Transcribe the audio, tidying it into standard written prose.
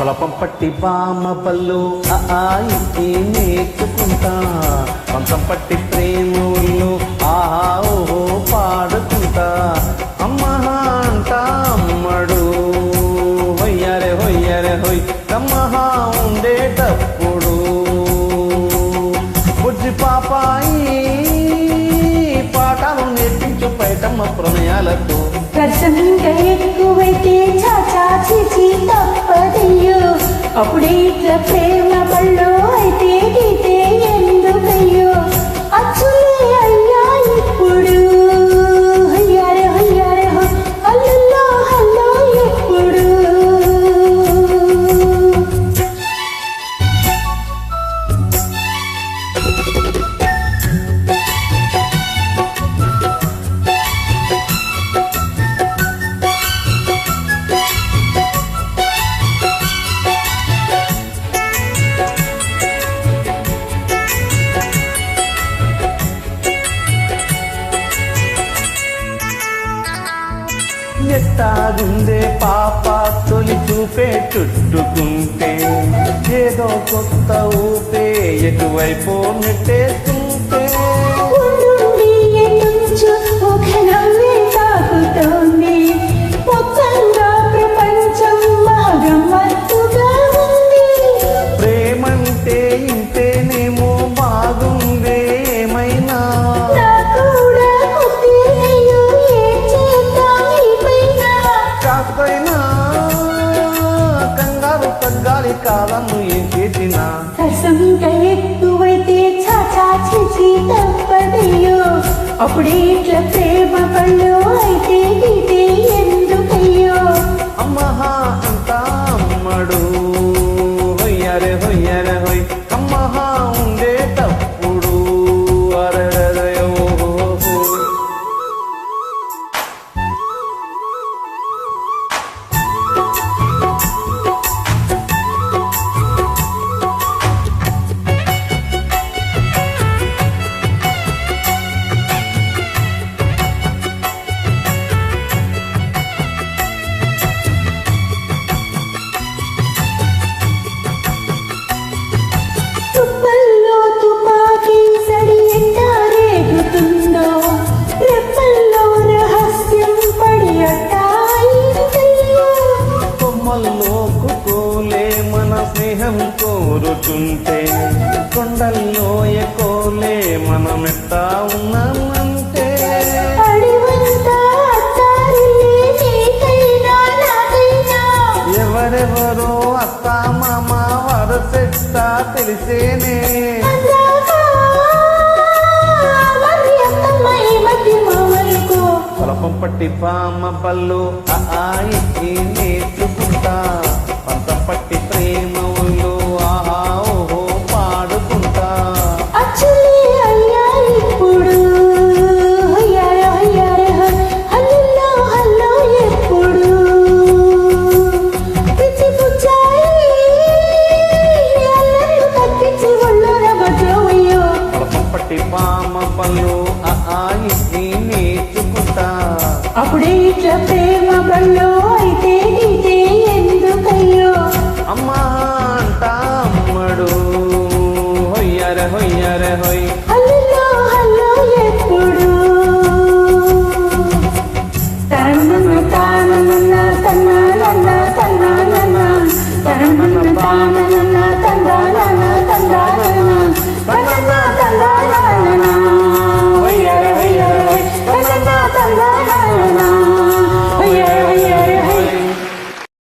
పొలపం పట్టి బామ పళ్ళు ఆయి నేర్చుకుంటా పంతం పట్టి ప్రేమలు ఆహా ఓహో పాడుకుంటా అమ్మహా అంట అమ్మడు హొయ్యరే హొయ్యరే హొయ్ కమ్మహా ఉండేటప్పుడు బుజ్జి పాపాయి పాఠాలు నేర్పించు పైటమ్మ ప్రణయాలతో రసం ఇంకా ఎక్కువైతే చాచా చీచి తప్పదయ్యో అప్పుడే ఇట్లా ప్రేమ పళ్ళు అయితే గీతే ఎందుకయ్యో అచ్చులే అయ్యా ఇప్పుడు హయ్యారే హయ్యారే హల్లో హల్లో ఎప్పుడు ఎట్టాగుందే పాప తొలి చూపే చుట్టుకుంటే ఏదో కొత్త ఊపే ఎటువైపో నెట్టేస్తుంటే ఉండుండి ఎటుంచు ఒక నవ్వే తాకుతోంది మొత్తంగా ప్రపంచం మగమ్మత్తుగా ఉంది ప్రేమంటే ఇంతేనేమో బాగుందే ఏమైనా నా కూడా కొద్దిగా ఏం చేద్దాం ఈ పైన కాస్తైనా కంగారు తగ్గాలి కాదను ఏం చేసినా రసం ఇంకా ఎక్కువైతే చాచా చేసి తప్పదయ్యో అప్పుడే ఇట్లా ప్రేమ పళ్ళు అయితే గీతే ఎందుకయ్యో అమ్మహా అంత అమ్మడు హొయ్యరే హొయ్యరే హొయ్ అమ్మహా ఉండేటప్పుడు అరరే ఓహో తుప్పల్లో తుపాకీ సడి ఎండా రేగుతుందో రెప్పల్లో రహస్యం పడి అట్టాయిందయ్యో కొమ్మల్లో కుకోలే మన స్నేహం కోరుతుంటే కొండల్లో ఎకోలే మనమెత్తా ఉన్నామంటే అడివంతా అత్తారిల్లే నీకైనా నాకైనా ఎవరెవరో అత్త మామ వరసెట్టా తెలిసేనే అందాక మరి అత్తమ్మ ఈ మధ్య మామయ్యకో పొలపం పట్టి పామ పళ్ళు ఆయి నేర్చుకుంటా పంతం పట్టి ప్రేమలు ఆహా ఓహో పాడుకుంటా అచ్చులే అయ్యా ఇప్పుడు హయ్యారే హయ్యారే హల్లో హల్లో ఎప్పుడు పిచ్చి పుచ్చాయి అల్లర్లు తగ్గించి ఒళ్ళోన బజోవయ్యో పొలపం పట్టి పామ పళ్ళు ఆయి నేర్చుకుంటా అప్పుడే ఇట్లా ప్రేమ పళ్ళు